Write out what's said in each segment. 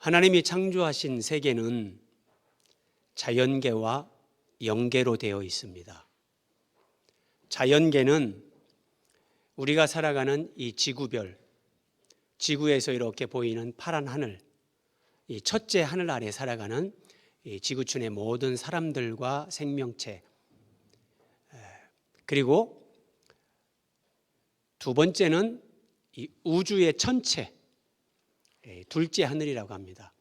하나님이 창조하신 세계는 자연계와 영계로 되어 있습니다. 자연계는 우리가 살아가는 이 지구별, 지구에서 이렇게 보이는 파란 하늘, 이 첫째 하늘 아래 살아가는 이 지구촌의 모든 사람들과 생명체, 그리고 두 번째는 이 우주의 전체, 둘째 하늘이라고 합니다.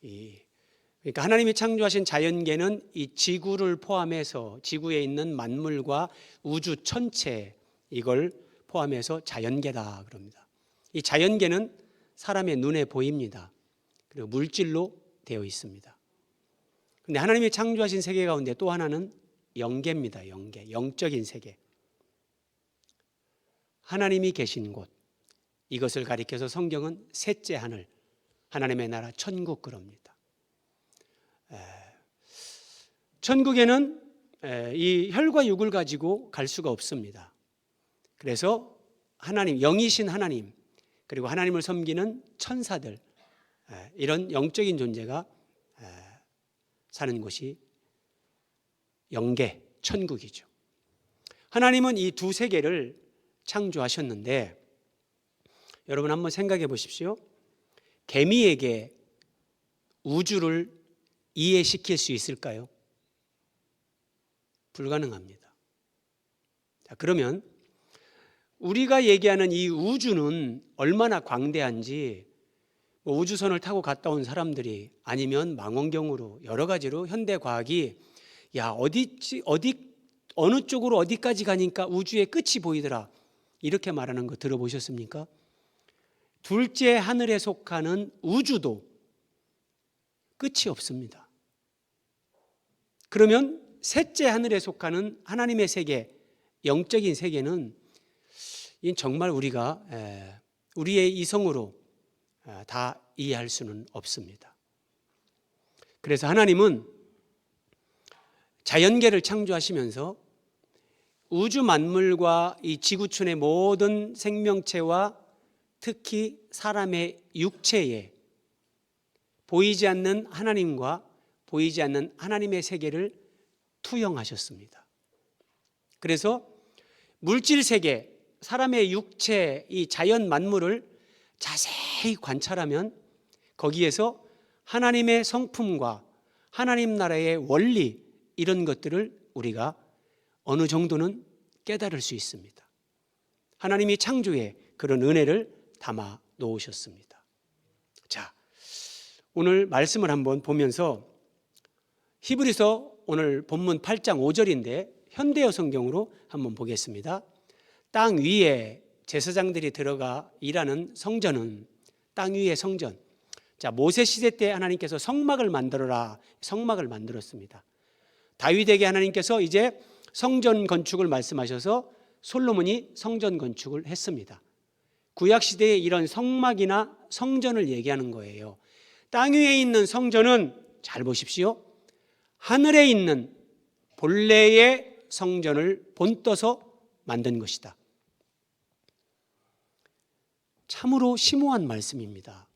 그러니까 하나님이 창조하신 자연계는 이 지구를 포함해서 지구에 있는 만물과 우주 전체, 이걸 포함해서 자연계다 그럽니다. 이 자연계는 사람의 눈에 보입니다. 그리고 물질로 되어 있습니다. 그런데 하나님이 창조하신 세계 가운데 또 하나는 영계입니다. 영계, 영적인 세계. 하나님이 계신 곳, 이것을 가리켜서 성경은 셋째 하늘, 하나님의 나라 천국 그럽니다. 천국에는 이 혈과 육을 가지고 갈 수가 없습니다. 그래서 하나님, 영이신 하나님, 그리고 하나님을 섬기는 천사들, 이런 영적인 존재가 사는 곳이 영계, 천국이죠. 하나님은 이 두 세계를 창조하셨는데 여러분 한번 생각해 보십시오. 개미에게 우주를 이해시킬 수 있을까요? 불가능합니다. 자, 그러면 우리가 얘기하는 이 우주는 얼마나 광대한지 우주선을 타고 갔다 온 사람들이 아니면 망원경으로 여러 가지로 현대 과학이 어느 쪽으로 어디까지 가니까 우주의 끝이 보이더라, 이렇게 말하는 거 들어보셨습니까? 둘째 하늘에 속하는 우주도 끝이 없습니다. 그러면 셋째 하늘에 속하는 하나님의 세계, 영적인 세계는 정말 우리가 우리의 이성으로 다 이해할 수는 없습니다. 그래서 하나님은 자연계를 창조하시면서 우주 만물과 이 지구촌의 모든 생명체와 특히 사람의 육체에 보이지 않는 하나님과 보이지 않는 하나님의 세계를 투영하셨습니다. 그래서 물질 세계, 사람의 육체, 이 자연 만물을 자세히 관찰하면 거기에서 하나님의 성품과 하나님 나라의 원리, 이런 것들을 우리가 어느 정도는 깨달을 수 있습니다. 하나님이 창조에 그런 은혜를 담아 놓으셨습니다. 자, 오늘 말씀을 한번 보면서 히브리서 오늘 본문 8장 5절인데 현대어 성경으로 한번 보겠습니다. 땅 위에 제사장들이 들어가 일하는 성전은, 땅 위의 성전, 자, 모세 시대 때 하나님께서 성막을 만들어라, 성막을 만들었습니다. 다윗에게 하나님께서 이제 성전 건축을 말씀하셔서 솔로몬이 성전 건축을 했습니다. 구약 시대에 이런 성막이나 성전을 얘기하는 거예요. 땅 위에 있는 성전은, 잘 보십시오, 하늘에 있는 본래의 성전을 본떠서 만든 것이다. 참으로 심오한 말씀입니다.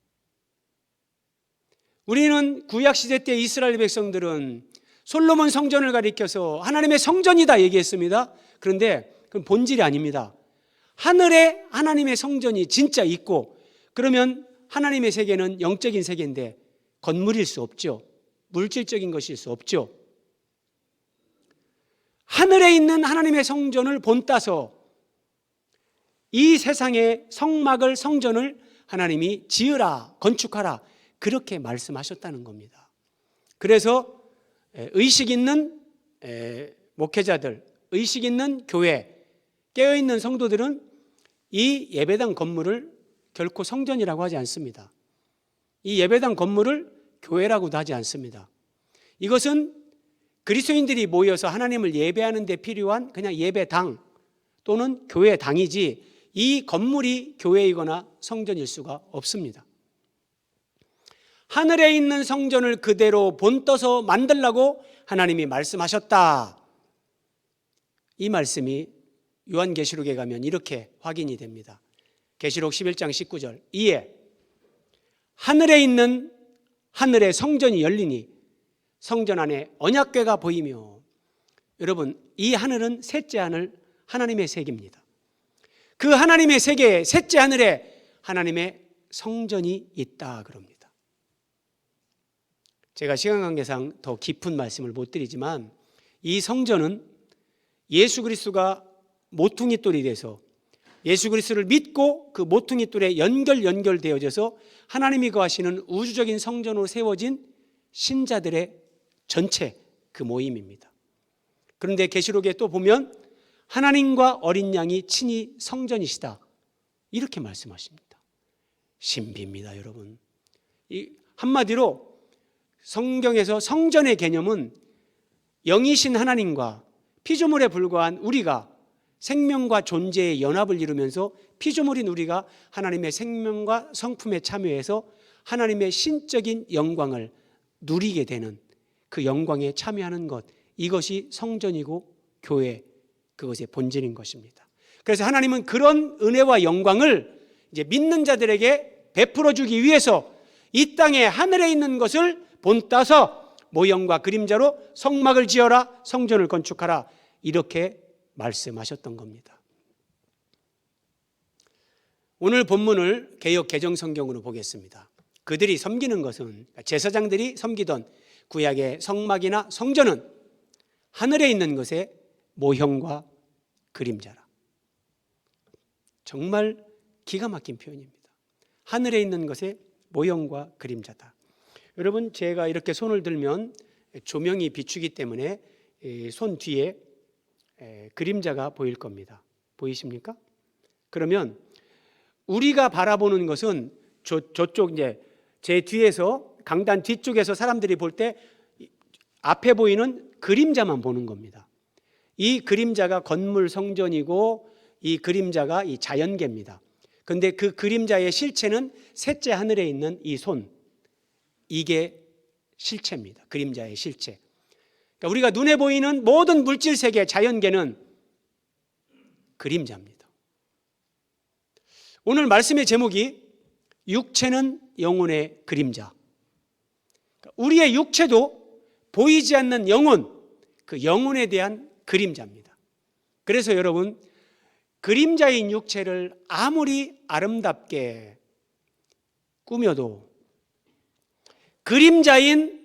우리는 구약 시대 때 이스라엘 백성들은 솔로몬 성전을 가리켜서 하나님의 성전이다 얘기했습니다. 그런데 그건 본질이 아닙니다. 하늘에 하나님의 성전이 진짜 있고, 그러면 하나님의 세계는 영적인 세계인데 건물일 수 없죠. 물질적인 것일 수 없죠. 하늘에 있는 하나님의 성전을 본따서 이 세상의 성막을, 성전을 하나님이 지으라, 건축하라, 그렇게 말씀하셨다는 겁니다. 그래서 의식 있는 목회자들, 의식 있는 교회, 깨어있는 성도들은 이 예배당 건물을 결코 성전이라고 하지 않습니다. 이 예배당 건물을 교회라고도 하지 않습니다. 이것은 그리스도인들이 모여서 하나님을 예배하는 데 필요한 그냥 예배당 또는 교회당이지, 이 건물이 교회이거나 성전일 수가 없습니다. 하늘에 있는 성전을 그대로 본떠서 만들라고 하나님이 말씀하셨다. 이 말씀이 요한계시록에 가면 이렇게 확인이 됩니다. 계시록 11장 19절, 이에 하늘에 있는 하늘의 성전이 열리니 성전 안에 언약궤가 보이며, 여러분, 이 하늘은 셋째 하늘, 하나님의 세계입니다. 그 하나님의 세계에 셋째 하늘에 하나님의 성전이 있다 그럽니다. 제가 시간 관계상 더 깊은 말씀을 못 드리지만 이 성전은 예수 그리스도가 모퉁이 돌이 돼서 예수 그리스도를 믿고 그 모퉁이 돌에 연결되어져서 하나님이 거하시는 우주적인 성전으로 세워진 신자들의 전체 그 모임입니다. 그런데 계시록에 또 보면 하나님과 어린 양이 친히 성전이시다 이렇게 말씀하십니다. 신비입니다, 여러분. 한마디로 성경에서 성전의 개념은 영이신 하나님과 피조물에 불과한 우리가 생명과 존재의 연합을 이루면서 피조물인 우리가 하나님의 생명과 성품에 참여해서 하나님의 신적인 영광을 누리게 되는 그 영광에 참여하는 것, 이것이 성전이고 교회, 그것의 본질인 것입니다. 그래서 하나님은 그런 은혜와 영광을 이제 믿는 자들에게 베풀어 주기 위해서 이 땅에 하늘에 있는 것을 본따서 모형과 그림자로 성막을 지어라, 성전을 건축하라, 이렇게 말씀하셨던 겁니다. 오늘 본문을 개역 개정 성경으로 보겠습니다. 그들이 섬기는 것은, 제사장들이 섬기던 구약의 성막이나 성전은 하늘에 있는 것의 모형과 그림자라. 정말 기가 막힌 표현입니다. 하늘에 있는 것의 모형과 그림자다. 여러분, 제가 이렇게 손을 들면 조명이 비추기 때문에 손 뒤에 그림자가 보일 겁니다. 보이십니까? 그러면 우리가 바라보는 것은 저쪽 이제 제 뒤에서, 강단 뒤쪽에서 사람들이 볼 때 앞에 보이는 그림자만 보는 겁니다. 이 그림자가 건물 성전이고 이 그림자가 이 자연계입니다. 그런데 그 그림자의 실체는 셋째 하늘에 있는 이 손, 이게 실체입니다. 그림자의 실체. 그러니까 우리가 눈에 보이는 모든 물질 세계, 자연계는 그림자입니다. 오늘 말씀의 제목이 육체는 영혼의 그림자. 우리의 육체도 보이지 않는 영혼, 그 영혼에 대한 그림자입니다. 그래서 여러분, 그림자인 육체를 아무리 아름답게 꾸며도 그림자인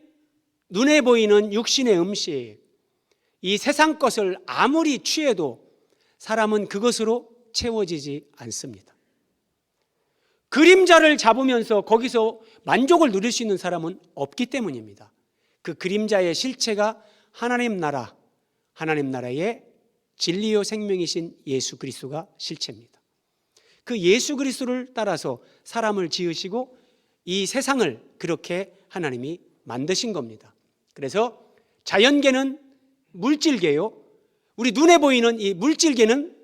눈에 보이는 육신의 음식, 이 세상 것을 아무리 취해도 사람은 그것으로 채워지지 않습니다. 그림자를 잡으면서 거기서 만족을 누릴 수 있는 사람은 없기 때문입니다. 그 그림자의 실체가 하나님 나라, 하나님 나라의 진리요 생명이신 예수 그리스도가 실체입니다. 그 예수 그리스도를 따라서 사람을 지으시고 이 세상을 그렇게 하나님이 만드신 겁니다. 그래서 자연계는 물질계요, 우리 눈에 보이는 이 물질계는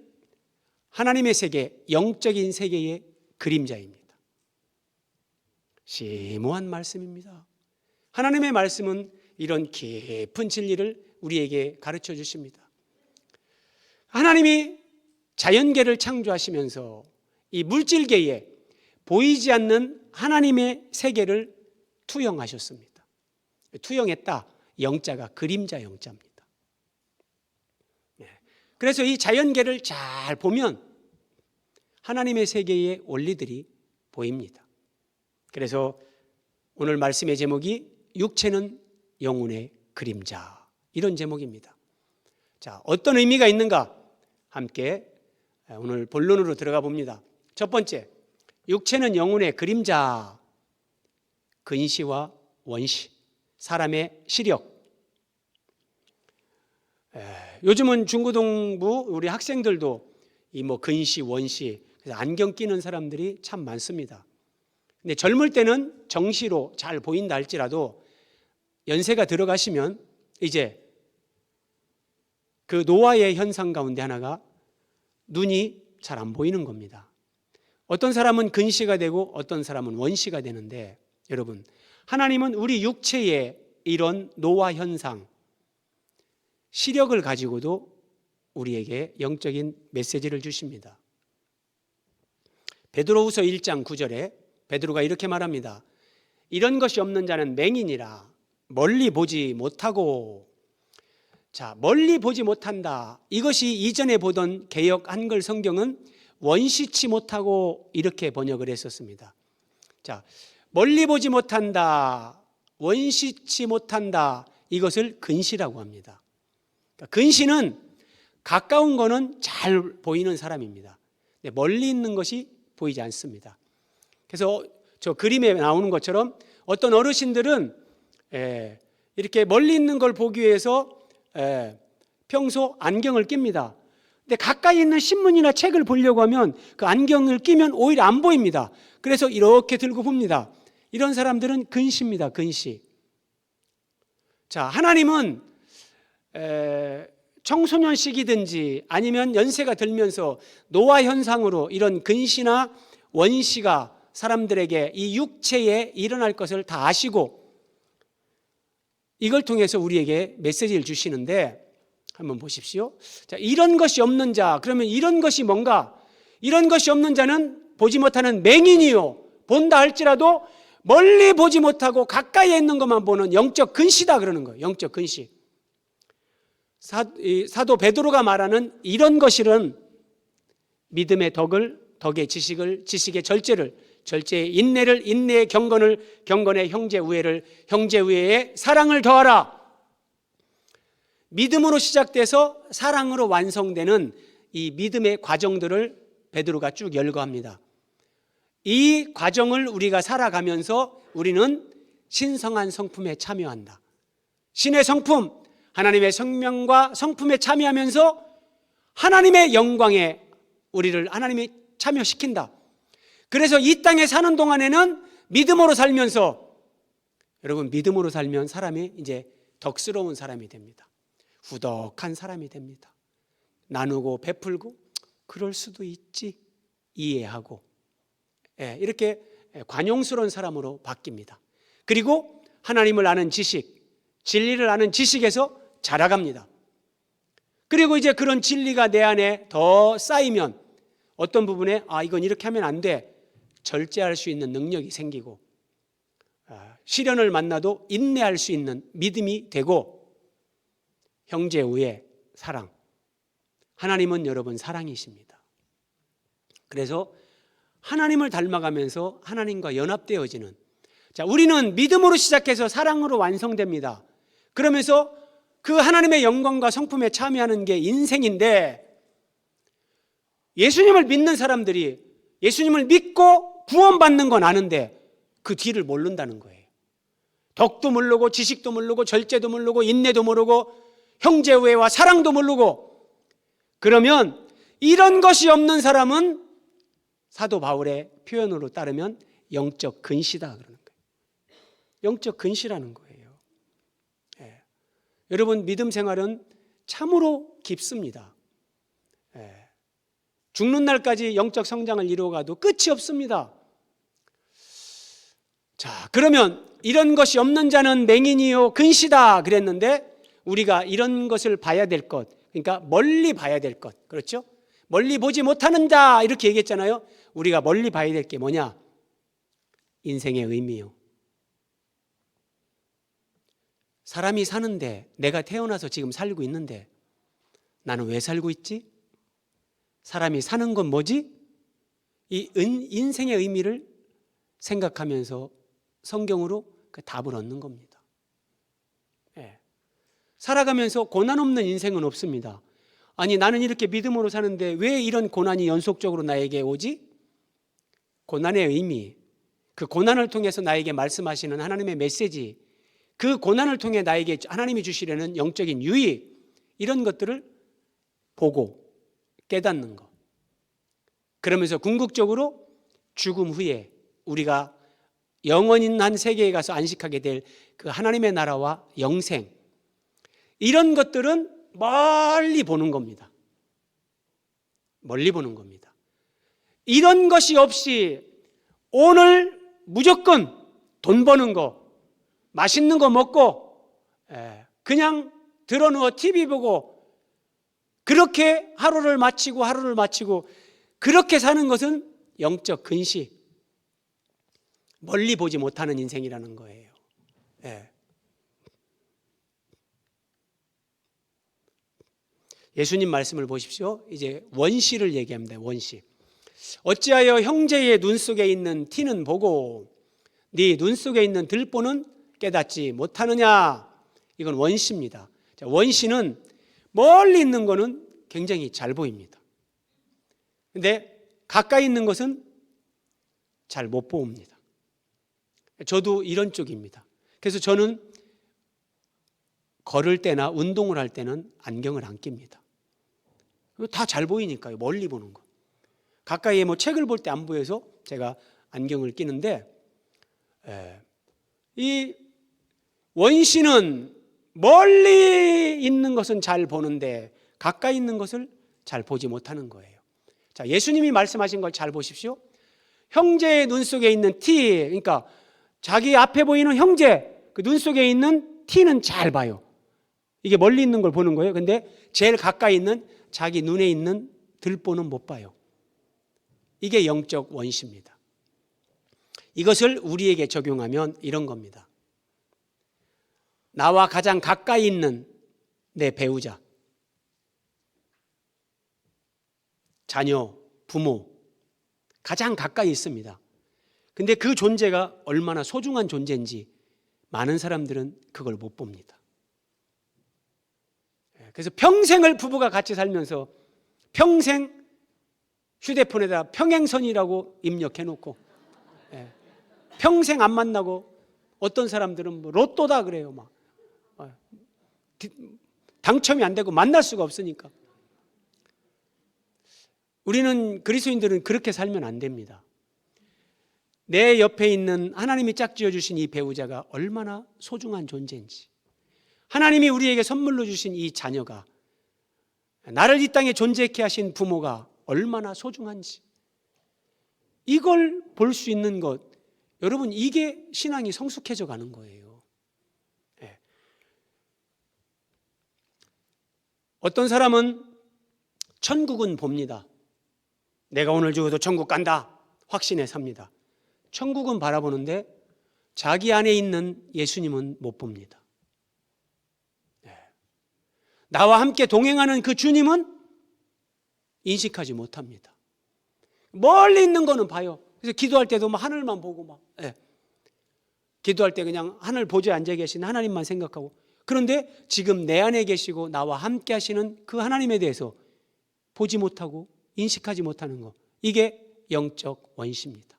하나님의 세계, 영적인 세계의 그림자입니다. 심오한 말씀입니다. 하나님의 말씀은 이런 깊은 진리를 우리에게 가르쳐 주십니다. 하나님이 자연계를 창조하시면서 이 물질계에 보이지 않는 하나님의 세계를 투영하셨습니다. 투영했다, 영자가 그림자 영자입니다. 그래서 이 자연계를 잘 보면 하나님의 세계의 원리들이 보입니다. 그래서 오늘 말씀의 제목이 육체는 영혼의 그림자, 이런 제목입니다. 자, 어떤 의미가 있는가? 함께 오늘 본론으로 들어가 봅니다. 첫 번째, 육체는 영혼의 그림자, 근시와 원시, 사람의 시력. 요즘은 중고등부 우리 학생들도 이 근시, 원시, 그래서 안경 끼는 사람들이 참 많습니다. 근데 젊을 때는 정시로 잘 보인다 할지라도 연세가 들어가시면 이제 그 노화의 현상 가운데 하나가 눈이 잘 안 보이는 겁니다. 어떤 사람은 근시가 되고 어떤 사람은 원시가 되는데, 여러분, 하나님은 우리 육체의 이런 노화 현상, 시력을 가지고도 우리에게 영적인 메시지를 주십니다. 베드로후서 1장 9절에 베드로가 이렇게 말합니다. 이런 것이 없는 자는 맹인이라 멀리 보지 못하고. 자, 멀리 보지 못한다. 이것이 이전에 보던 개역 한글 성경은 원시치 못하고 이렇게 번역을 했었습니다. 자, 멀리 보지 못한다, 원시치 못한다, 이것을 근시라고 합니다. 그러니까 근시는 가까운 거는 잘 보이는 사람입니다. 멀리 있는 것이 보이지 않습니다. 그래서 저 그림에 나오는 것처럼 어떤 어르신들은 이렇게 멀리 있는 걸 보기 위해서 평소 안경을 낍니다. 근데 가까이 있는 신문이나 책을 보려고 하면 그 안경을 끼면 오히려 안 보입니다. 그래서 이렇게 들고 봅니다. 이런 사람들은 근시입니다. 근시. 자, 하나님은 청소년 시기든지 아니면 연세가 들면서 노화 현상으로 이런 근시나 원시가 사람들에게 이 육체에 일어날 것을 다 아시고 이걸 통해서 우리에게 메시지를 주시는데, 한번 보십시오. 자, 이런 것이 없는 자, 그러면 이런 것이 뭔가? 이런 것이 없는 자는 보지 못하는 맹인이요, 본다 할지라도 멀리 보지 못하고 가까이에 있는 것만 보는 영적 근시다 그러는 거예요. 영적 근시. 사도 베드로가 말하는 이런 것들은 믿음의 덕의 지식을, 지식의 절제를, 절제의 인내를, 인내의 경건을, 경건의 형제 우애를, 형제 우애의 사랑을 더하라. 믿음으로 시작돼서 사랑으로 완성되는 이 믿음의 과정들을 베드로가 쭉 열거합니다. 이 과정을 우리가 살아가면서 우리는 신성한 성품에 참여한다. 신의 성품, 하나님의 생명과 성품에 참여하면서 하나님의 영광에 우리를 하나님이 참여시킨다. 그래서 이 땅에 사는 동안에는 믿음으로 살면서, 여러분, 믿음으로 살면 사람이 이제 덕스러운 사람이 됩니다. 후덕한 사람이 됩니다. 나누고 베풀고 그럴 수도 있지 이해하고, 이렇게 관용스러운 사람으로 바뀝니다. 그리고 하나님을 아는 지식, 진리를 아는 지식에서 자라갑니다. 그리고 이제 그런 진리가 내 안에 더 쌓이면 어떤 부분에 이건 이렇게 하면 안 돼, 절제할 수 있는 능력이 생기고, 시련을 만나도 인내할 수 있는 믿음이 되고, 형제 우애, 사랑. 하나님은 여러분 사랑이십니다. 그래서 하나님을 닮아가면서 하나님과 연합되어지는, 자, 우리는 믿음으로 시작해서 사랑으로 완성됩니다. 그러면서 그 하나님의 영광과 성품에 참여하는 게 인생인데, 예수님을 믿는 사람들이 예수님을 믿고 구원받는 건 아는데 그 뒤를 모른다는 거예요. 덕도 모르고 지식도 모르고 절제도 모르고 인내도 모르고 형제우애와 사랑도 모르고, 그러면 이런 것이 없는 사람은 사도 바울의 표현으로 따르면 영적 근시다 그러는 거예요. 영적 근시라는 거예요. 여러분, 믿음 생활은 참으로 깊습니다. 죽는 날까지 영적 성장을 이루어가도 끝이 없습니다. 자, 그러면 이런 것이 없는 자는 맹인이요 근시다 그랬는데, 우리가 이런 것을 봐야 될 것, 그러니까 멀리 봐야 될 것, 그렇죠? 멀리 보지 못하는 자 이렇게 얘기했잖아요. 우리가 멀리 봐야 될 게 뭐냐? 인생의 의미요. 사람이 사는데, 내가 태어나서 지금 살고 있는데 나는 왜 살고 있지? 사람이 사는 건 뭐지? 이 인생의 의미를 생각하면서 성경으로 그 답을 얻는 겁니다. 살아가면서 고난 없는 인생은 없습니다. 아니, 나는 이렇게 믿음으로 사는데 왜 이런 고난이 연속적으로 나에게 오지? 고난의 의미, 그 고난을 통해서 나에게 말씀하시는 하나님의 메시지, 그 고난을 통해 나에게 하나님이 주시려는 영적인 유익, 이런 것들을 보고 깨닫는 것. 그러면서 궁극적으로 죽음 후에 우리가 영원한 세계에 가서 안식하게 될 그 하나님의 나라와 영생, 이런 것들은 멀리 보는 겁니다. 멀리 보는 겁니다. 이런 것이 없이 오늘 무조건 돈 버는 거, 맛있는 거 먹고 그냥 드러누워 TV 보고 그렇게 하루를 마치고 그렇게 사는 것은 영적 근시. 멀리 보지 못하는 인생이라는 거예요. 예. 예수님 말씀을 보십시오. 이제 원시를 얘기합니다. 원시. 어찌하여 형제의 눈 속에 있는 티는 보고 네 눈 속에 있는 들보는 깨닫지 못하느냐. 이건 원시입니다. 자, 원시는 멀리 있는 거는 굉장히 잘 보입니다. 근데 가까이 있는 것은 잘 못 보입니다. 저도 이런 쪽입니다. 그래서 저는 걸을 때나 운동을 할 때는 안경을 안 낍니다. 다 잘 보이니까요. 멀리 보는 거. 가까이에 뭐 책을 볼 때 안 보여서 제가 안경을 끼는데, 이 원시는 멀리 있는 것은 잘 보는데 가까이 있는 것을 잘 보지 못하는 거예요. 자, 예수님이 말씀하신 걸 잘 보십시오. 형제의 눈 속에 있는 티, 그러니까 자기 앞에 보이는 형제, 그 눈 속에 있는 티는 잘 봐요. 이게 멀리 있는 걸 보는 거예요. 근데 제일 가까이 있는 자기 눈에 있는 들보는 못 봐요. 이게 영적 원시입니다. 이것을 우리에게 적용하면 이런 겁니다. 나와 가장 가까이 있는 내 배우자, 자녀, 부모, 가장 가까이 있습니다. 근데 그 존재가 얼마나 소중한 존재인지 많은 사람들은 그걸 못 봅니다. 그래서 평생을 부부가 같이 살면서 평생 휴대폰에다 평행선이라고 입력해놓고 평생 안 만나고 어떤 사람들은 뭐 로또다 그래요. 막 당첨이 안 되고 만날 수가 없으니까. 우리는 그리스도인들은 그렇게 살면 안 됩니다. 내 옆에 있는 하나님이 짝지어 주신 이 배우자가 얼마나 소중한 존재인지, 하나님이 우리에게 선물로 주신 이 자녀가, 나를 이 땅에 존재케 하신 부모가 얼마나 소중한지, 이걸 볼 수 있는 것, 여러분, 이게 신앙이 성숙해져 가는 거예요. 어떤 사람은 천국은 봅니다. 내가 오늘 죽어도 천국 간다 확신에 삽니다. 천국은 바라보는데 자기 안에 있는 예수님은 못 봅니다. 나와 함께 동행하는 그 주님은 인식하지 못합니다. 멀리 있는 거는 봐요. 그래서 기도할 때도 막 하늘만 보고 막, 기도할 때 그냥 하늘 보좌에 앉아 계신 하나님만 생각하고, 그런데 지금 내 안에 계시고 나와 함께 하시는 그 하나님에 대해서 보지 못하고 인식하지 못하는 거, 이게 영적 원시입니다.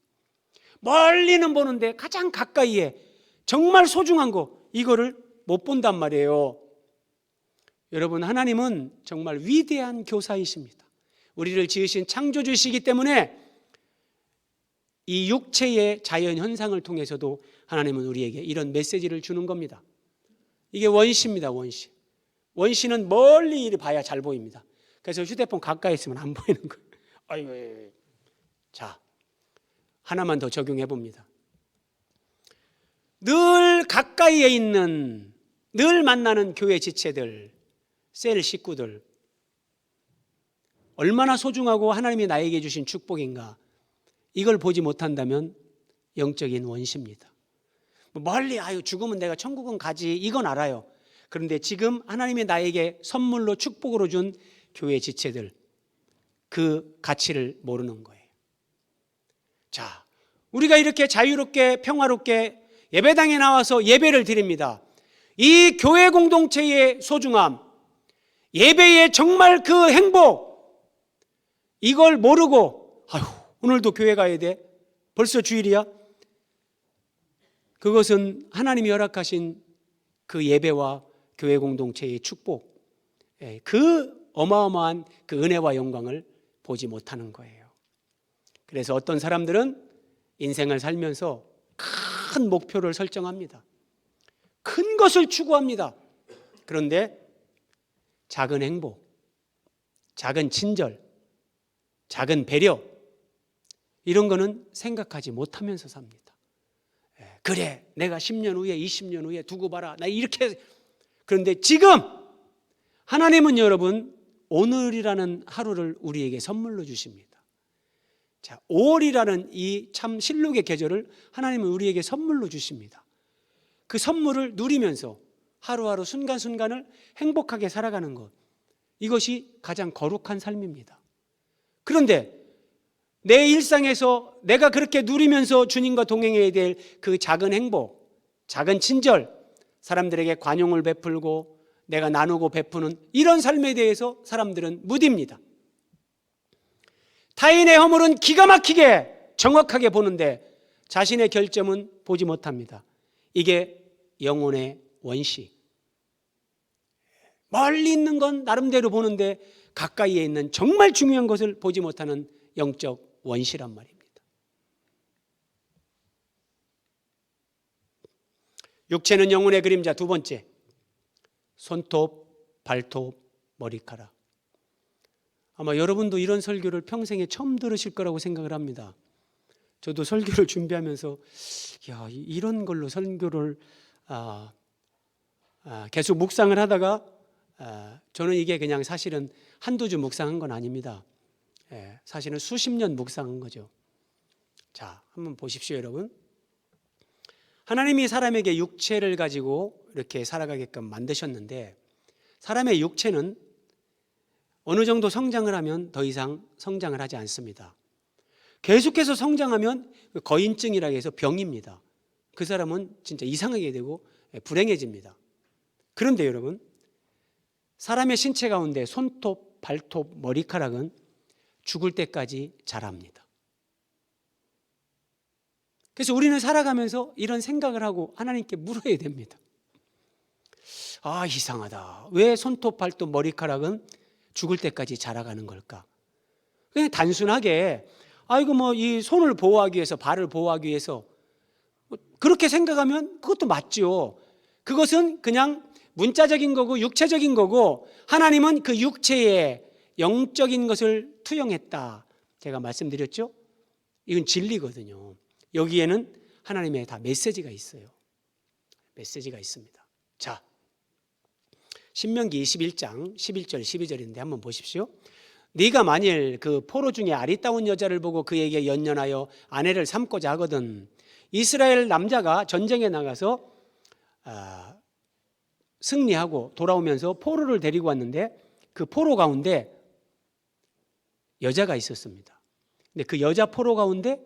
멀리는 보는데 가장 가까이에 정말 소중한 거, 이거를 못 본단 말이에요. 여러분, 하나님은 정말 위대한 교사이십니다. 우리를 지으신 창조주시기 때문에 이 육체의 자연 현상을 통해서도 하나님은 우리에게 이런 메시지를 주는 겁니다. 이게 원시입니다. 원시. 원시는 멀리 봐야 잘 보입니다. 그래서 휴대폰 가까이 있으면 안 보이는 거예요. 아이고. 자, 하나만 더 적용해 봅니다. 늘 가까이에 있는, 늘 만나는 교회 지체들, 셀 식구들, 얼마나 소중하고 하나님이 나에게 주신 축복인가, 이걸 보지 못한다면 영적인 원시입니다. 멀리 죽으면 내가 천국은 가지, 이건 알아요. 그런데 지금 하나님이 나에게 선물로 축복으로 준 교회 지체들, 그 가치를 모르는 거예요. 자, 우리가 이렇게 자유롭게 평화롭게 예배당에 나와서 예배를 드립니다. 이 교회 공동체의 소중함, 예배의 정말 그 행복, 이걸 모르고 오늘도 교회 가야 돼, 벌써 주일이야, 그것은 하나님이 허락하신 그 예배와 교회 공동체의 축복, 그 어마어마한 그 은혜와 영광을 보지 못하는 거예요. 그래서 어떤 사람들은 인생을 살면서 큰 목표를 설정합니다. 큰 것을 추구합니다. 그런데 작은 행복, 작은 친절, 작은 배려, 이런 거는 생각하지 못하면서 삽니다. 그래, 내가 10년 후에 20년 후에 두고 봐라, 나 이렇게. 그런데 지금 하나님은 여러분 오늘이라는 하루를 우리에게 선물로 주십니다. 자, 5월이라는 이 참 실록의 계절을 하나님은 우리에게 선물로 주십니다. 그 선물을 누리면서 하루하루 순간순간을 행복하게 살아가는 것, 이것이 가장 거룩한 삶입니다. 그런데 내 일상에서 내가 그렇게 누리면서 주님과 동행해야 될 그 작은 행복, 작은 친절, 사람들에게 관용을 베풀고 내가 나누고 베푸는 이런 삶에 대해서 사람들은 무딥니다. 타인의 허물은 기가 막히게 정확하게 보는데 자신의 결점은 보지 못합니다. 이게 영혼의 원시. 멀리 있는 건 나름대로 보는데 가까이에 있는 정말 중요한 것을 보지 못하는 영적 원시란 말입니다. 육체는 영혼의 그림자. 두 번째, 손톱, 발톱, 머리카락. 아마 여러분도 이런 설교를 평생에 처음 들으실 거라고 생각을 합니다. 저도 설교를 준비하면서 이런 걸로 설교를 계속 묵상을 하다가 저는 이게 그냥 사실은 한두 주 묵상한 건 아닙니다. 사실은 수십 년 묵상한 거죠. 자, 한번 보십시오, 여러분. 하나님이 사람에게 육체를 가지고 이렇게 살아가게끔 만드셨는데 사람의 육체는 어느 정도 성장을 하면 더 이상 성장을 하지 않습니다. 계속해서 성장하면 거인증이라고 해서 병입니다. 그 사람은 진짜 이상하게 되고 불행해집니다. 그런데 여러분, 사람의 신체 가운데 손톱, 발톱, 머리카락은 죽을 때까지 자랍니다. 그래서 우리는 살아가면서 이런 생각을 하고 하나님께 물어야 됩니다. 이상하다. 왜 손톱, 발톱, 머리카락은 죽을 때까지 자라가는 걸까? 그냥 단순하게 이 손을 보호하기 위해서, 발을 보호하기 위해서 그렇게 생각하면 그것도 맞죠. 그것은 그냥 문자적인 거고 육체적인 거고 하나님은 그 육체에 영적인 것을 투영했다. 제가 말씀드렸죠? 이건 진리거든요. 여기에는 하나님의 다 메시지가 있어요. 메시지가 있습니다. 자, 신명기 21장 11절 12절인데 한번 보십시오. 네가 만일 그 포로 중에 아리따운 여자를 보고 그에게 연연하여 아내를 삼고자 하거든 이스라엘 남자가 전쟁에 나가서 승리하고 돌아오면서 포로를 데리고 왔는데 그 포로 가운데 여자가 있었습니다. 근데 그 여자 포로 가운데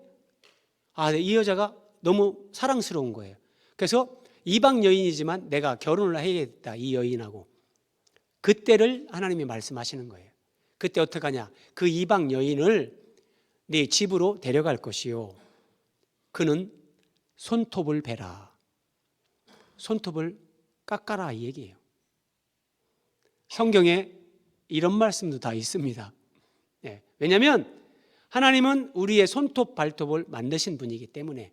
이 여자가 너무 사랑스러운 거예요. 그래서 이방 여인이지만 내가 결혼을 해야겠다, 이 여인하고. 그때를 하나님이 말씀하시는 거예요. 그때 어떻게 하냐? 그 이방 여인을 네 집으로 데려갈 것이요, 그는 손톱을 베라. 손톱을 깎아라, 이 얘기예요. 성경에 이런 말씀도 다 있습니다. 왜냐하면 하나님은 우리의 손톱, 발톱을 만드신 분이기 때문에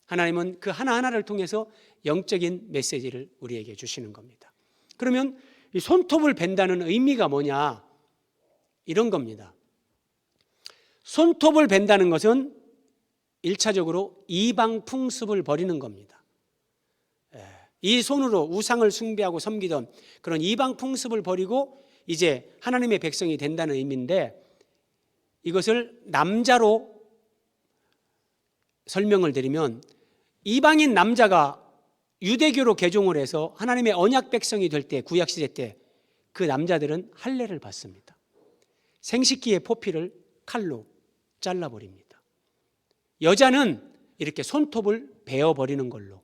하나님은 그 하나하나를 통해서 영적인 메시지를 우리에게 주시는 겁니다. 그러면 이 손톱을 벤다는 의미가 뭐냐? 이런 겁니다. 손톱을 벤다는 것은 1차적으로 이방 풍습을 버리는 겁니다. 이 손으로 우상을 숭배하고 섬기던 그런 이방 풍습을 버리고 이제 하나님의 백성이 된다는 의미인데, 이것을 남자로 설명을 드리면 이방인 남자가 유대교로 개종을 해서 하나님의 언약 백성이 될 때, 구약시대 때 그 남자들은 할례를 받습니다. 생식기의 포피를 칼로 잘라버립니다. 여자는 이렇게 손톱을 베어버리는 걸로.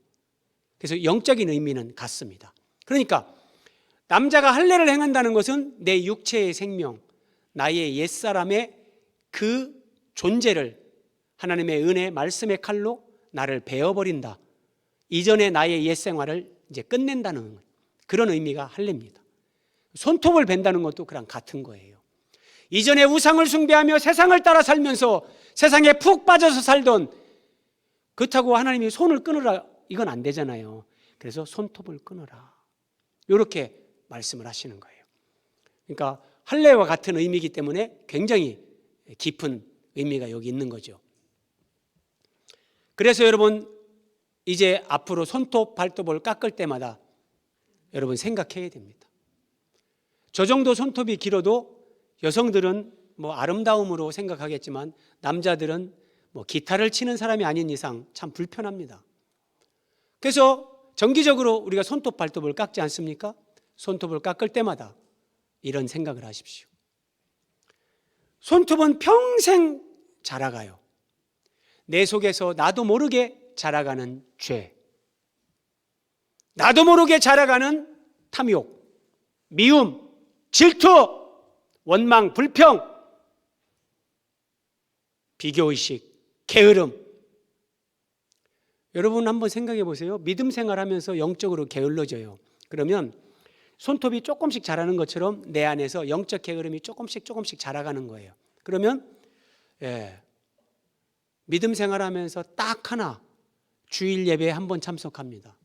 그래서 영적인 의미는 같습니다. 그러니까 남자가 할례를 행한다는 것은 내 육체의 생명, 나의 옛사람의 그 존재를 하나님의 은혜, 말씀의 칼로 나를 베어버린다. 이전의 나의 옛 생활을 이제 끝낸다는 그런 의미가 할례입니다. 손톱을 벤다는 것도 그랑 같은 거예요. 이전에 우상을 숭배하며 세상을 따라 살면서 세상에 푹 빠져서 살던, 그렇다고 하나님이 손을 끊으라, 이건 안 되잖아요. 그래서 손톱을 끊어라, 이렇게 말씀을 하시는 거예요. 그러니까 할례와 같은 의미이기 때문에 굉장히 깊은 의미가 여기 있는 거죠. 그래서 여러분, 이제 앞으로 손톱, 발톱을 깎을 때마다 여러분 생각해야 됩니다. 저 정도 손톱이 길어도 여성들은 뭐 아름다움으로 생각하겠지만 남자들은 뭐 기타를 치는 사람이 아닌 이상 참 불편합니다. 그래서 정기적으로 우리가 손톱 발톱을 깎지 않습니까? 손톱을 깎을 때마다 이런 생각을 하십시오. 손톱은 평생 자라가요. 내 속에서 나도 모르게 자라가는 죄, 나도 모르게 자라가는 탐욕, 미움, 질투, 원망, 불평, 비교의식, 게으름. 여러분 한번 생각해 보세요. 믿음 생활하면서 영적으로 게을러져요. 그러면 손톱이 조금씩 자라는 것처럼 내 안에서 영적 게으름이 조금씩 자라가는 거예요. 그러면 믿음 생활하면서 딱 하나 주일 예배에 한번 참석합니다.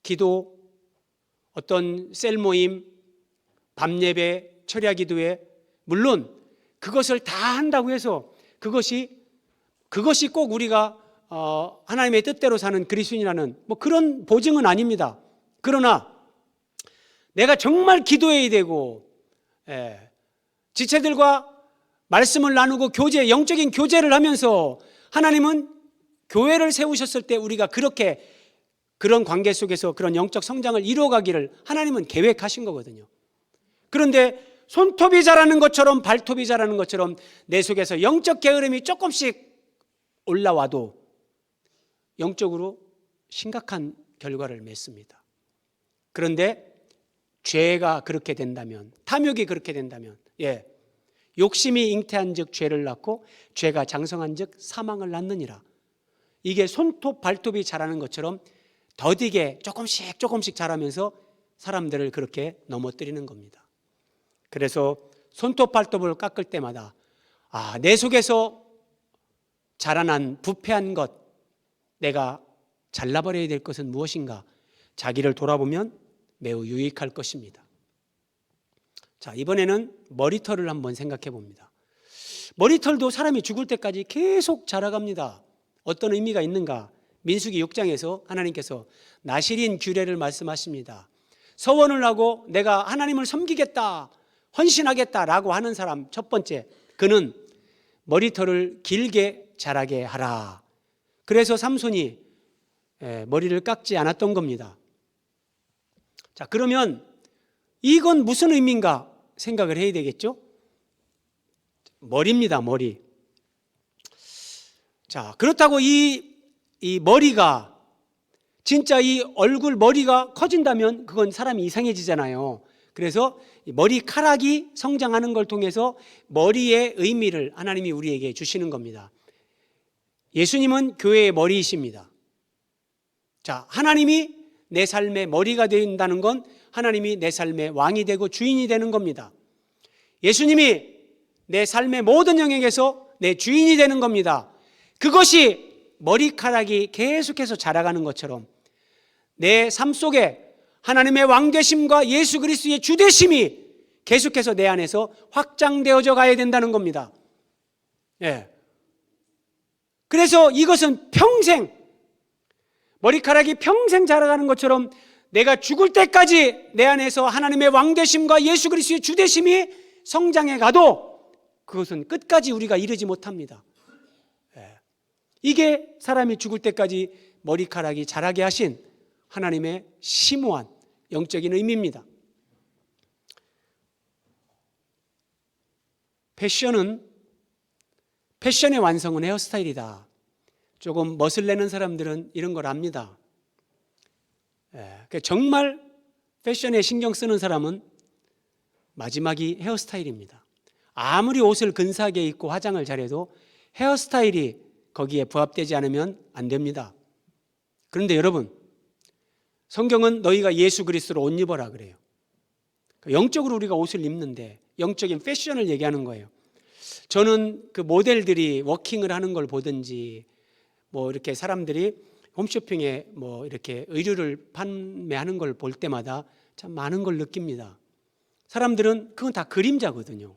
기도, 어떤 셀 모임, 밤 예배, 철야 기도회, 물론 그것을 다 한다고 해서 그것이 꼭 우리가 하나님의 뜻대로 사는 그리스도인이라는 뭐 그런 보증은 아닙니다. 그러나 내가 정말 기도해야 되고 지체들과 말씀을 나누고 영적인 교제를 하면서 하나님은 교회를 세우셨을 때 우리가 그런 관계 속에서 그런 영적 성장을 이루어가기를 하나님은 계획하신 거거든요. 그런데 손톱이 자라는 것처럼 발톱이 자라는 것처럼 내 속에서 영적 게으름이 조금씩 올라와도 영적으로 심각한 결과를 맺습니다. 그런데 죄가 그렇게 된다면, 탐욕이 그렇게 된다면, 욕심이 잉태한 즉 죄를 낳고 죄가 장성한 즉 사망을 낳느니라. 이게 손톱 발톱이 자라는 것처럼 더디게 조금씩 자라면서 사람들을 그렇게 넘어뜨리는 겁니다. 그래서 손톱 발톱을 깎을 때마다 내 속에서 자라난 부패한 것, 내가 잘라버려야 될 것은 무엇인가, 자기를 돌아보면 매우 유익할 것입니다. 자, 이번에는 머리털을 한번 생각해 봅니다. 머리털도 사람이 죽을 때까지 계속 자라갑니다. 어떤 의미가 있는가? 민수기 6장에서 하나님께서 나실인 규례를 말씀하십니다. 서원을 하고 내가 하나님을 섬기겠다, 헌신하겠다라고 하는 사람, 첫 번째, 그는 머리털을 길게 자라게 하라. 그래서 삼손이 머리를 깎지 않았던 겁니다. 자, 그러면 이건 무슨 의미인가 생각을 해야 되겠죠? 머리입니다, 머리. 자, 그렇다고 이 머리가 진짜 이 얼굴 머리가 커진다면 그건 사람이 이상해지잖아요. 그래서 머리카락이 성장하는 걸 통해서 머리의 의미를 하나님이 우리에게 주시는 겁니다. 예수님은 교회의 머리이십니다. 자, 하나님이 내 삶의 머리가 된다는 건 하나님이 내 삶의 왕이 되고 주인이 되는 겁니다. 예수님이 내 삶의 모든 영역에서 내 주인이 되는 겁니다. 그것이 머리카락이 계속해서 자라가는 것처럼 내 삶 속에 하나님의 왕되심과 예수 그리스도의 주되심이 계속해서 내 안에서 확장되어져 가야 된다는 겁니다. 그래서 이것은 평생, 머리카락이 평생 자라가는 것처럼 내가 죽을 때까지 내 안에서 하나님의 왕되심과 예수 그리스도의 주되심이 성장해 가도 그것은 끝까지 우리가 이르지 못합니다. 이게 사람이 죽을 때까지 머리카락이 자라게 하신 하나님의 심오한 영적인 의미입니다. 패션의 완성은 헤어스타일이다. 조금 멋을 내는 사람들은 이런 걸 압니다. 정말 패션에 신경 쓰는 사람은 마지막이 헤어스타일입니다. 아무리 옷을 근사하게 입고 화장을 잘해도 헤어스타일이 거기에 부합되지 않으면 안 됩니다. 그런데 여러분, 성경은 너희가 예수 그리스도로 옷 입어라 그래요. 영적으로 우리가 옷을 입는데 영적인 패션을 얘기하는 거예요. 저는 그 모델들이 워킹을 하는 걸 보든지 뭐 이렇게 사람들이 홈쇼핑에 뭐 이렇게 의류를 판매하는 걸 볼 때마다 참 많은 걸 느낍니다. 사람들은 그건 다 그림자거든요.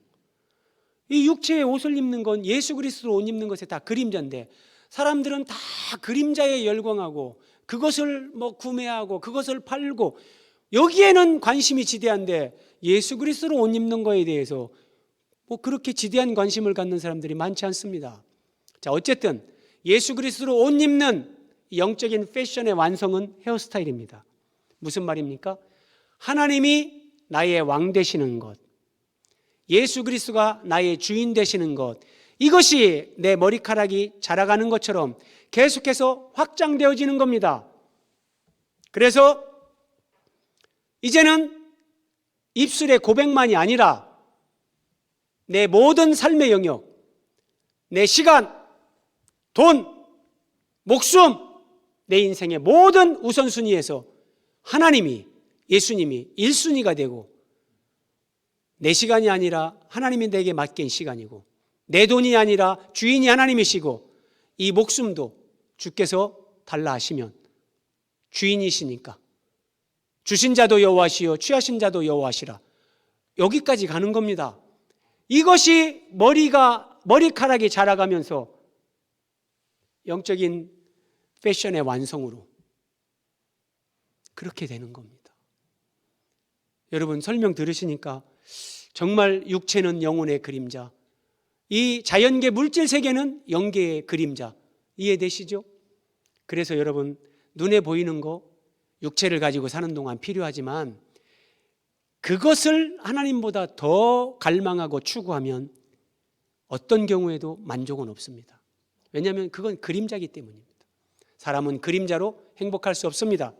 이 육체의 옷을 입는 건 예수 그리스도로 옷 입는 것에 다 그림자인데 사람들은 다 그림자에 열광하고 그것을 뭐 구매하고 그것을 팔고 여기에는 관심이 지대한데 예수 그리스도로 옷 입는 거에 대해서 그렇게 지대한 관심을 갖는 사람들이 많지 않습니다. 자, 어쨌든 예수 그리스도로 옷 입는 영적인 패션의 완성은 헤어스타일입니다. 무슨 말입니까? 하나님이 나의 왕 되시는 것, 예수 그리스도가 나의 주인 되시는 것, 이것이 내 머리카락이 자라가는 것처럼 계속해서 확장되어지는 겁니다. 그래서 이제는 입술의 고백만이 아니라 내 모든 삶의 영역, 내 시간, 돈, 목숨, 내 인생의 모든 우선순위에서 하나님이, 예수님이 1순위가 되고, 내 시간이 아니라 하나님이 내게 맡긴 시간이고, 내 돈이 아니라 주인이 하나님이시고, 이 목숨도 주께서 달라 하시면 주인이시니까 주신 자도 여호와시요 취하신 자도 여호와시라, 여기까지 가는 겁니다. 이것이 머리카락이 자라가면서 영적인 패션의 완성으로 그렇게 되는 겁니다. 여러분, 설명 들으시니까 정말 육체는 영혼의 그림자, 이 자연계 물질 세계는 영계의 그림자, 이해되시죠? 그래서 여러분, 눈에 보이는 거 육체를 가지고 사는 동안 필요하지만 그것을 하나님보다 더 갈망하고 추구하면 어떤 경우에도 만족은 없습니다. 왜냐하면 그건 그림자이기 때문입니다. 사람은 그림자로 행복할 수 없습니다.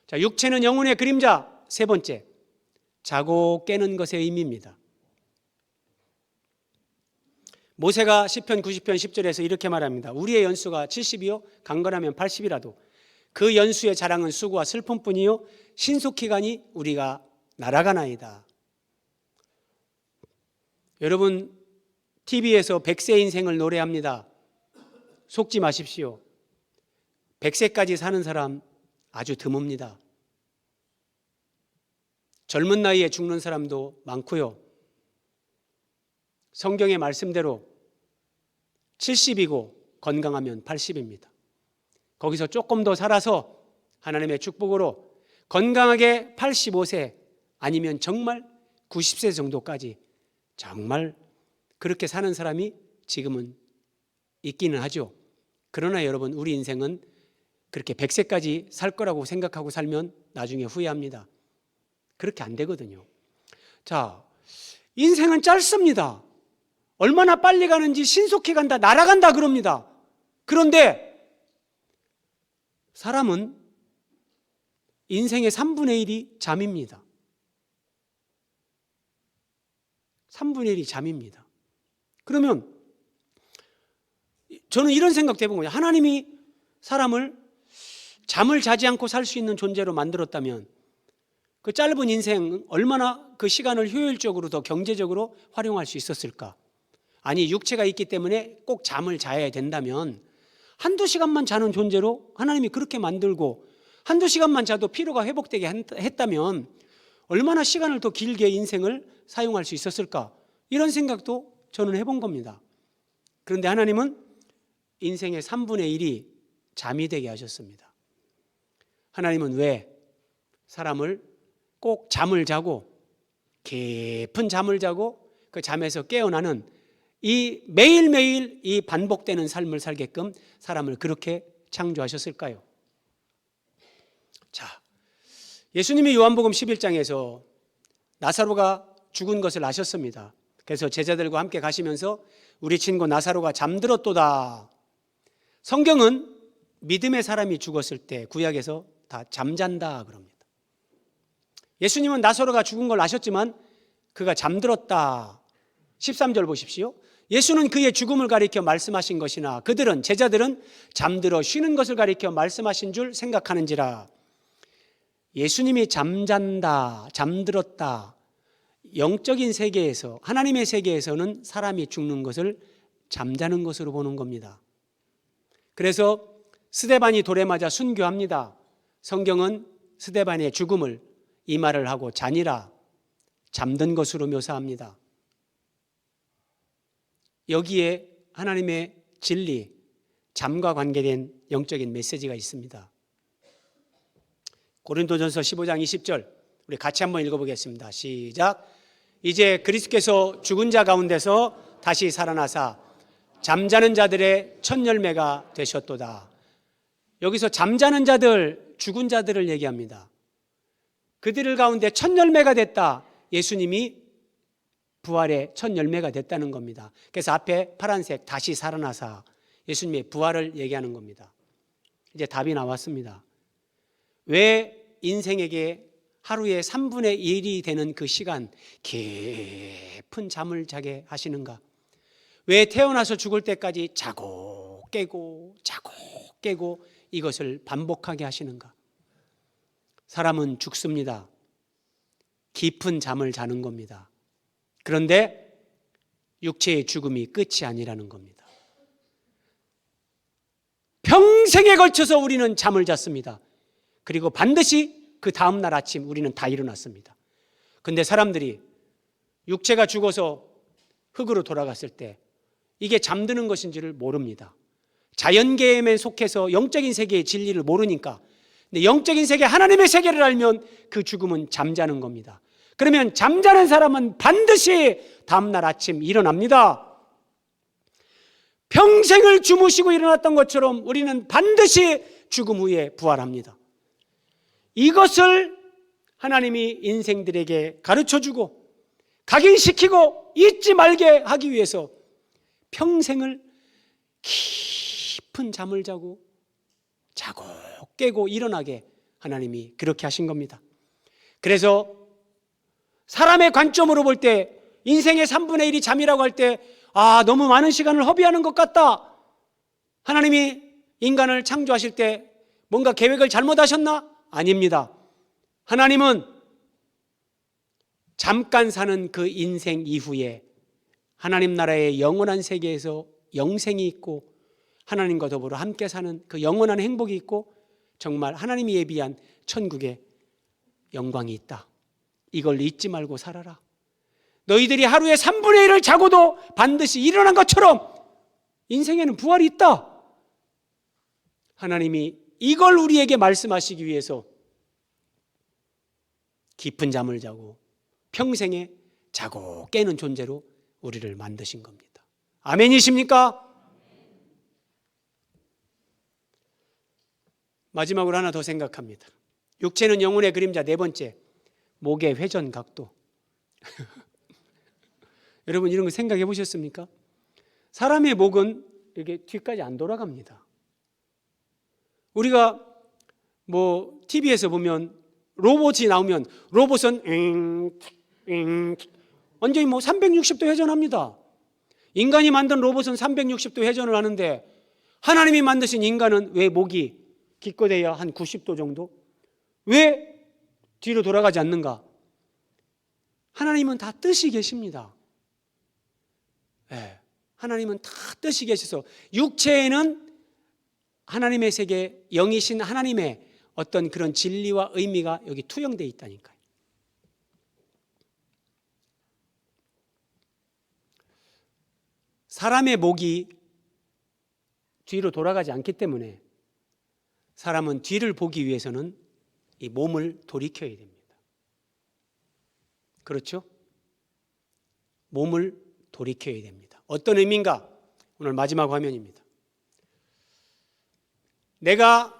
자, 육체는 영혼의 그림자. 세 번째, 자고 깨는 것의 의미입니다. 모세가 시편 90편 10절에서 이렇게 말합니다. 우리의 연수가 70이요 강건하면 80이라도 그 연수의 자랑은 수고와 슬픔뿐이요 신속히 가니 우리가 날아가나이다. 여러분, TV에서 100세 인생을 노래합니다. 속지 마십시오. 100세까지 사는 사람 아주 드뭅니다. 젊은 나이에 죽는 사람도 많고요. 성경의 말씀대로 70이고 건강하면 80입니다. 거기서 조금 더 살아서 하나님의 축복으로 건강하게 85세 아니면 정말 90세 정도까지 정말 그렇게 사는 사람이 지금은 있기는 하죠. 그러나 여러분, 우리 인생은 그렇게 100세까지 살 거라고 생각하고 살면 나중에 후회합니다. 그렇게 안 되거든요. 자, 인생은 짧습니다. 얼마나 빨리 가는지 신속히 간다, 날아간다 그럽니다. 그런데 사람은 인생의 3분의 1이 잠입니다. 3분의 1이 잠입니다. 그러면 저는 이런 생각도 해본 거예요. 하나님이 사람을 잠을 자지 않고 살 수 있는 존재로 만들었다면 그 짧은 인생 얼마나 그 시간을 효율적으로 더 경제적으로 활용할 수 있었을까? 아니, 육체가 있기 때문에 꼭 잠을 자야 된다면 한두 시간만 자는 존재로 하나님이 그렇게 만들고 한두 시간만 자도 피로가 회복되게 했다면 얼마나 시간을 더 길게 인생을 사용할 수 있었을까? 이런 생각도 저는 해본 겁니다. 그런데 하나님은 인생의 3분의 1이 잠이 되게 하셨습니다. 하나님은 왜 사람을 꼭 잠을 자고 깊은 잠을 자고 그 잠에서 깨어나는 이 매일매일 이 반복되는 삶을 살게끔 사람을 그렇게 창조하셨을까요? 자, 예수님이 요한복음 11장에서 나사로가 죽은 것을 아셨습니다. 그래서 제자들과 함께 가시면서 우리 친구 나사로가 잠들었도다. 성경은 믿음의 사람이 죽었을 때 구약에서 다 잠잔다 그럽니다. 예수님은 나사로가 죽은 걸 아셨지만 그가 잠들었다. 13절 보십시오. 예수는 그의 죽음을 가리켜 말씀하신 것이나 그들은, 제자들은 잠들어 쉬는 것을 가리켜 말씀하신 줄 생각하는지라. 예수님이 잠잔다, 잠들었다. 영적인 세계에서, 하나님의 세계에서는 사람이 죽는 것을 잠자는 것으로 보는 겁니다. 그래서 스데반이 돌에 맞아 순교합니다. 성경은 스데반의 죽음을 이 말을 하고 자니라, 잠든 것으로 묘사합니다. 여기에 하나님의 진리, 잠과 관계된 영적인 메시지가 있습니다. 고린도전서 15장 20절 우리 같이 한번 읽어보겠습니다. 시작. 이제 그리스도께서 죽은 자 가운데서 다시 살아나사 잠자는 자들의 첫 열매가 되셨도다. 여기서 잠자는 자들, 죽은 자들을 얘기합니다. 그들 가운데 첫 열매가 됐다. 예수님이 부활의 첫 열매가 됐다는 겁니다. 그래서 앞에 파란색 다시 살아나사 예수님의 부활을 얘기하는 겁니다. 이제 답이 나왔습니다. 왜 인생에게 하루에 3분의 1이 되는 그 시간 깊은 잠을 자게 하시는가? 왜 태어나서 죽을 때까지 자고 깨고 자고 깨고 이것을 반복하게 하시는가? 사람은 죽습니다. 깊은 잠을 자는 겁니다. 그런데 육체의 죽음이 끝이 아니라는 겁니다. 평생에 걸쳐서 우리는 잠을 잤습니다. 그리고 반드시 그 다음날 아침 우리는 다 일어났습니다. 그런데 사람들이 육체가 죽어서 흙으로 돌아갔을 때 이게 잠드는 것인지를 모릅니다. 자연계에 속해서 영적인 세계의 진리를 모르니까. 근데 영적인 세계, 하나님의 세계를 알면 그 죽음은 잠자는 겁니다. 그러면 잠자는 사람은 반드시 다음날 아침 일어납니다. 평생을 주무시고 일어났던 것처럼 우리는 반드시 죽음 후에 부활합니다. 이것을 하나님이 인생들에게 가르쳐주고 각인시키고 잊지 말게 하기 위해서 평생을 깊은 잠을 자고 깨고 일어나게 하나님이 그렇게 하신 겁니다. 그래서 사람의 관점으로 볼 때 인생의 3분의 1이 잠이라고 할 때 너무 많은 시간을 허비하는 것 같다. 하나님이 인간을 창조하실 때 뭔가 계획을 잘못하셨나? 아닙니다. 하나님은 잠깐 사는 그 인생 이후에 하나님 나라의 영원한 세계에서 영생이 있고 하나님과 더불어 함께 사는 그 영원한 행복이 있고 정말 하나님이 예비한 천국의 영광이 있다. 이걸 잊지 말고 살아라. 너희들이 하루에 3분의 1을 자고도 반드시 일어난 것처럼 인생에는 부활이 있다. 하나님이 이걸 우리에게 말씀하시기 위해서 깊은 잠을 자고 평생에 자고 깨는 존재로 우리를 만드신 겁니다. 아멘이십니까? 마지막으로 하나 더 생각합니다. 육체는 영혼의 그림자. 네 번째, 목의 회전 각도. 여러분 이런 거 생각해 보셨습니까? 사람의 목은 이렇게 뒤까지 안 돌아갑니다. 우리가 TV에서 보면 로봇이 나오면 로봇은 완전히 360도 회전합니다. 인간이 만든 로봇은 360도 회전을 하는데 하나님이 만드신 인간은 왜 목이 기껏해야 한 90도 정도? 왜 뒤로 돌아가지 않는가? 하나님은 다 뜻이 계십니다. 네, 하나님은 다 뜻이 계셔서 육체에는 하나님의 세계, 영이신 하나님의 어떤 그런 진리와 의미가 여기 투영되어 있다니까요. 사람의 목이 뒤로 돌아가지 않기 때문에 사람은 뒤를 보기 위해서는 이 몸을 돌이켜야 됩니다. 그렇죠? 몸을 돌이켜야 됩니다. 어떤 의미인가? 오늘 마지막 화면입니다. 내가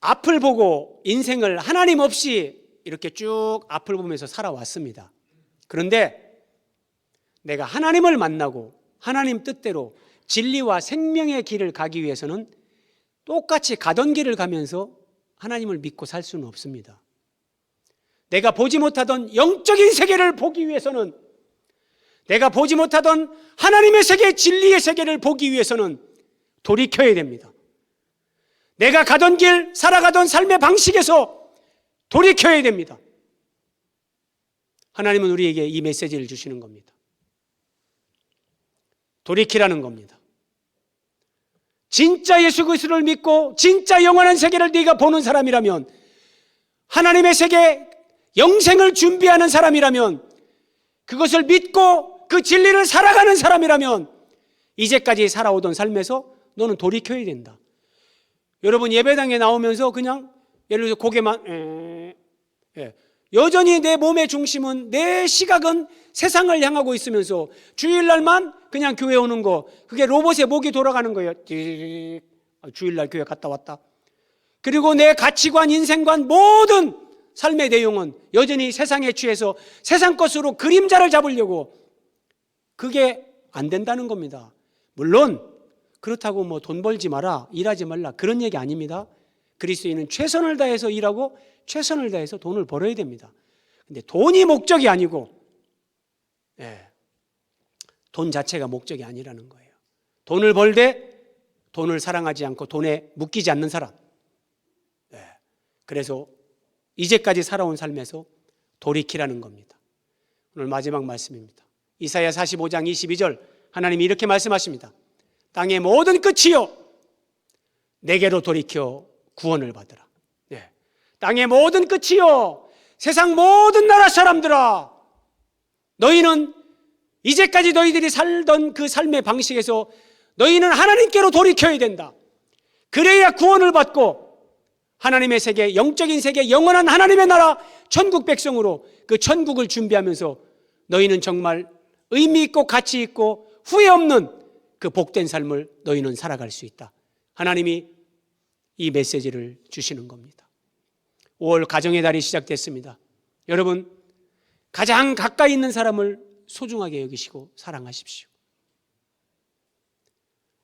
앞을 보고 인생을 하나님 없이 이렇게 쭉 앞을 보면서 살아왔습니다. 그런데 내가 하나님을 만나고 하나님 뜻대로 진리와 생명의 길을 가기 위해서는 똑같이 가던 길을 가면서 하나님을 믿고 살 수는 없습니다. 내가 보지 못하던 영적인 세계를 보기 위해서는, 내가 보지 못하던 하나님의 세계, 진리의 세계를 보기 위해서는 돌이켜야 됩니다. 내가 가던 길, 살아가던 삶의 방식에서 돌이켜야 됩니다. 하나님은 우리에게 이 메시지를 주시는 겁니다. 돌이키라는 겁니다. 진짜 예수 그리스도를 믿고 진짜 영원한 세계를 네가 보는 사람이라면, 하나님의 세계 영생을 준비하는 사람이라면, 그것을 믿고 그 진리를 살아가는 사람이라면 이제까지 살아오던 삶에서 너는 돌이켜야 된다. 여러분 예배당에 나오면서 그냥 예를 들어서 고개만 예. 여전히 내 몸의 중심은, 내 시각은 세상을 향하고 있으면서 주일날만 그냥 교회 오는 거, 그게 로봇의 목이 돌아가는 거예요. 주일날 교회 갔다 왔다. 그리고 내 가치관, 인생관, 모든 삶의 내용은 여전히 세상에 취해서 세상 것으로 그림자를 잡으려고, 그게 안 된다는 겁니다. 물론 그렇다고 뭐 돈 벌지 마라, 일하지 말라, 그런 얘기 아닙니다. 그리스도인은 최선을 다해서 일하고 최선을 다해서 돈을 벌어야 됩니다. 근데 돈이 목적이 아니고, 돈 자체가 목적이 아니라는 거예요. 돈을 벌되 돈을 사랑하지 않고 돈에 묶이지 않는 사람. 그래서 이제까지 살아온 삶에서 돌이키라는 겁니다. 오늘 마지막 말씀입니다. 이사야 45장 22절 하나님이 이렇게 말씀하십니다. 땅의 모든 끝이요 내게로 돌이켜 구원을 받으라. 땅의 모든 끝이요 세상 모든 나라 사람들아, 너희는 이제까지 너희들이 살던 그 삶의 방식에서 너희는 하나님께로 돌이켜야 된다. 그래야 구원을 받고 하나님의 세계, 영적인 세계, 영원한 하나님의 나라, 천국 백성으로 그 천국을 준비하면서 너희는 정말 의미 있고 가치 있고 후회 없는 그 복된 삶을 너희는 살아갈 수 있다. 하나님이 이 메시지를 주시는 겁니다. 5월 가정의 달이 시작됐습니다. 여러분, 가장 가까이 있는 사람을 소중하게 여기시고 사랑하십시오.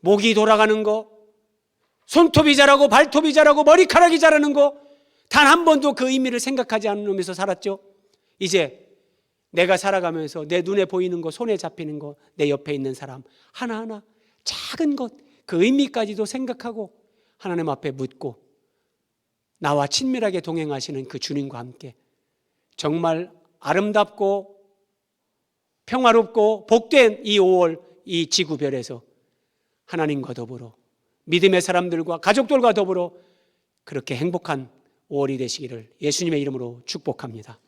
목이 돌아가는 거, 손톱이 자라고 발톱이 자라고 머리카락이 자라는 거, 단 한 번도 그 의미를 생각하지 않으면서 살았죠. 이제 내가 살아가면서 내 눈에 보이는 거, 손에 잡히는 거, 내 옆에 있는 사람 하나하나 작은 것, 그 의미까지도 생각하고 하나님 앞에 묻고 나와 친밀하게 동행하시는 그 주님과 함께 정말 아름답고 평화롭고 복된 이 5월 이 지구별에서 하나님과 더불어 믿음의 사람들과 가족들과 더불어 그렇게 행복한 5월이 되시기를 예수님의 이름으로 축복합니다.